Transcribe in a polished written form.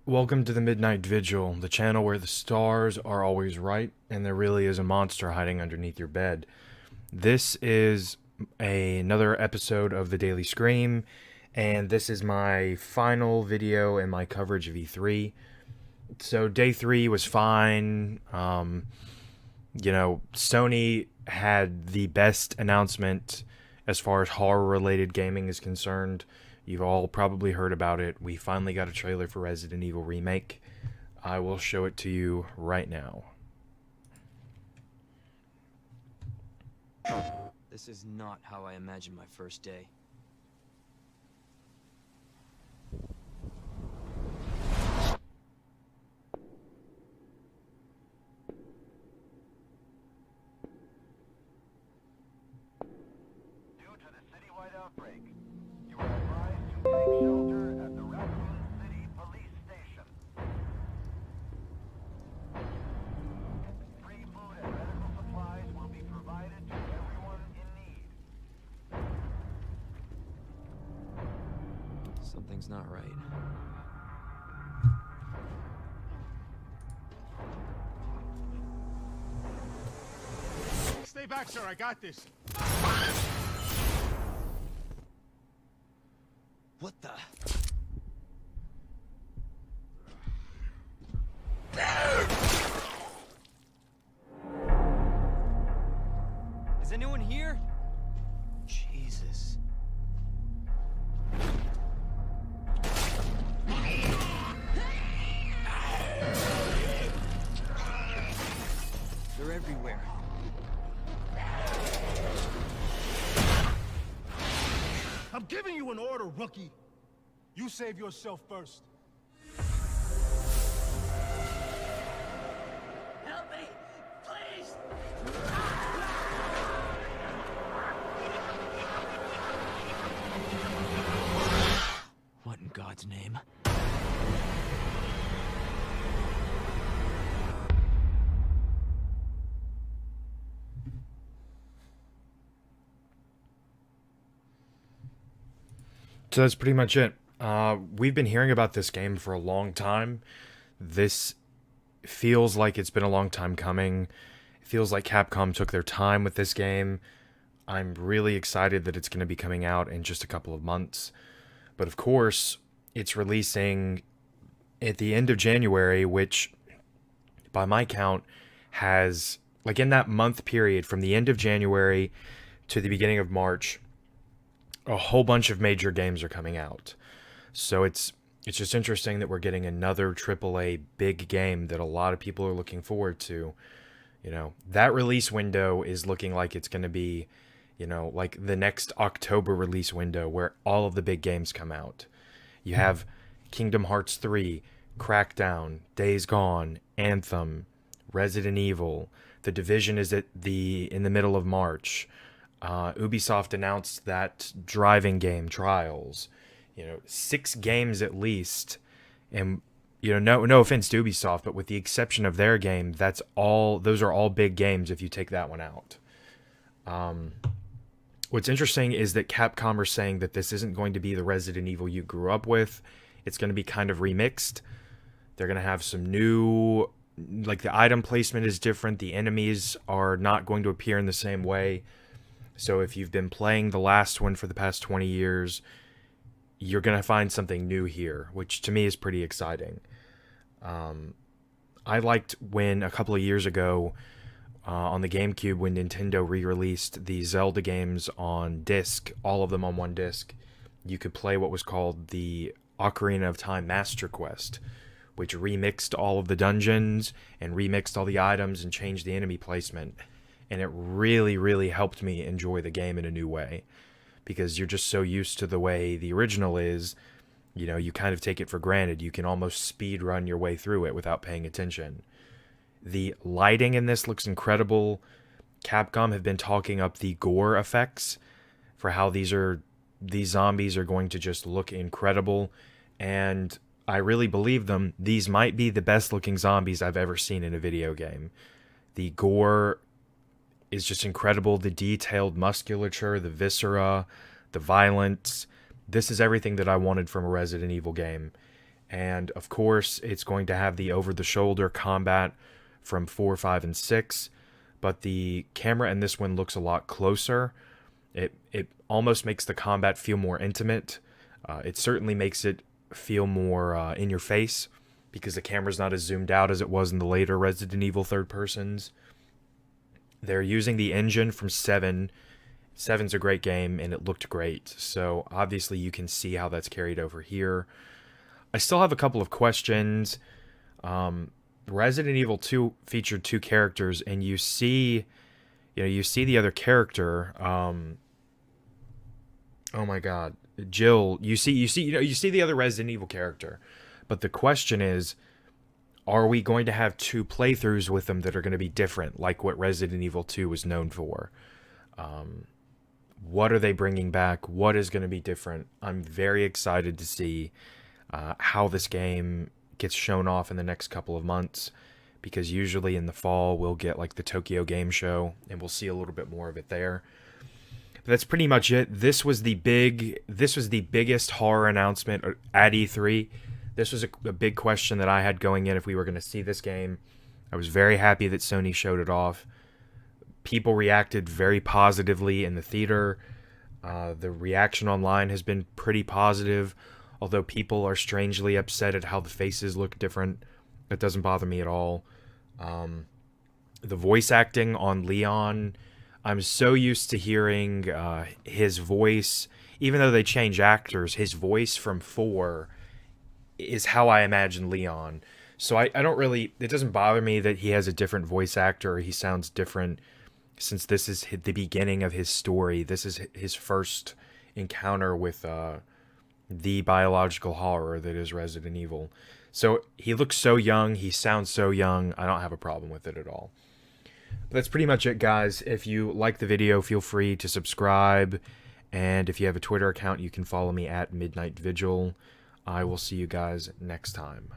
Welcome to the Midnight Vigil, the channel where the stars are always right and there really is a monster hiding underneath your bed. This is another episode of the Daily Scream, and this is my final video in my coverage of E3. So day 3 was fine. Sony had the best announcement as far as horror-related gaming is concerned. You've all probably heard about it. We finally got a trailer for Resident Evil Remake. I will show it to you right now. This is not how I imagined my first day. Due to the citywide outbreak, you are advised to take shelter at the Raccoon City Police Station. Free food and medical supplies will be provided to everyone in need. Something's not right. Stay back, sir. I got this. What the? Is anyone here? Jesus. They're everywhere. I'm giving you an order, rookie. You save yourself first. Help me, please! What in God's name? So that's pretty much it. We've been hearing about this game for a long time. This feels like it's been a long time coming. It feels like Capcom took their time with this game. I'm really excited that it's going to be coming out in just a couple of months. But of course, it's releasing at the end of January, which, by my count, has, like, in that month period from the end of January to the beginning of March, a whole bunch of major games are coming out. So it's just interesting that we're getting another AAA big game that a lot of people are looking forward to. You know, that release window is looking like it's going to be, like the next October release window where all of the big games come out. You have Kingdom Hearts 3, Crackdown, Days Gone, Anthem, Resident Evil. The Division is in the middle of March. Ubisoft announced that driving game Trials, 6 games at least, and no offense to Ubisoft, but with the exception of their game, those are all big games if you take that one out. What's interesting is that Capcom are saying that this isn't going to be the Resident Evil you grew up with. It's going to be kind of remixed. They're going to have some new, like, the item placement is different. The enemies are not going to appear in the same way. So if you've been playing the last one for the past 20 years, you're going to find something new here, which to me is pretty exciting. I liked when a couple of years ago on the GameCube, when Nintendo re-released the Zelda games on disc, all of them on one disc, you could play what was called the Ocarina of Time Master Quest, which remixed all of the dungeons and remixed all the items and changed the enemy placement. And it really, really helped me enjoy the game in a new way, because you're just so used to the way the original is, you kind of take it for granted. You can almost speed run your way through it without paying attention. The lighting in this looks incredible. Capcom have been talking up the gore effects for how these zombies are going to just look incredible. And I really believe them. These might be the best looking zombies I've ever seen in a video game. The gore is just incredible. The detailed musculature, the viscera, the violence. This is everything that I wanted from a Resident Evil game. And of course, it's going to have the over-the-shoulder combat from 4, 5, and 6. But the camera in this one looks a lot closer. It almost makes the combat feel more intimate. It certainly makes it feel more in your face, because the camera's not as zoomed out as it was in the later Resident Evil third persons. They're using the engine from 7. 7's a great game, and it looked great. So obviously you can see how that's carried over here. I still have a couple of questions. Resident Evil 2 featured 2 characters, and you see the other character. Oh my God, Jill. You see the other Resident Evil character, but the question is, are we going to have 2 playthroughs with them that are going to be different, like what Resident Evil 2 was known for? What are they bringing back? What is going to be different? I'm very excited to see how this game gets shown off in the next couple of months, because usually in the fall we'll get like the Tokyo Game Show, and we'll see a little bit more of it there. But that's pretty much it. This was the biggest horror announcement at E3. This was a big question that I had going in if we were going to see this game. I was very happy that Sony showed it off. People reacted very positively in the theater. The reaction online has been pretty positive, although people are strangely upset at how the faces look different. That doesn't bother me at all. The voice acting on Leon, I'm so used to hering his voice. Even though they change actors, his voice from 4 is how I imagine Leon. So I don't really... It doesn't bother me that he has a different voice actor, or he sounds different, since this is the beginning of his story. This is his first encounter with the biological horror that is Resident Evil. So he looks so young, he sounds so young, I don't have a problem with it at all. But that's pretty much it, guys. If you like the video, feel free to subscribe, and if you have a Twitter account, you can follow me at Midnight Vigil. I will see you guys next time.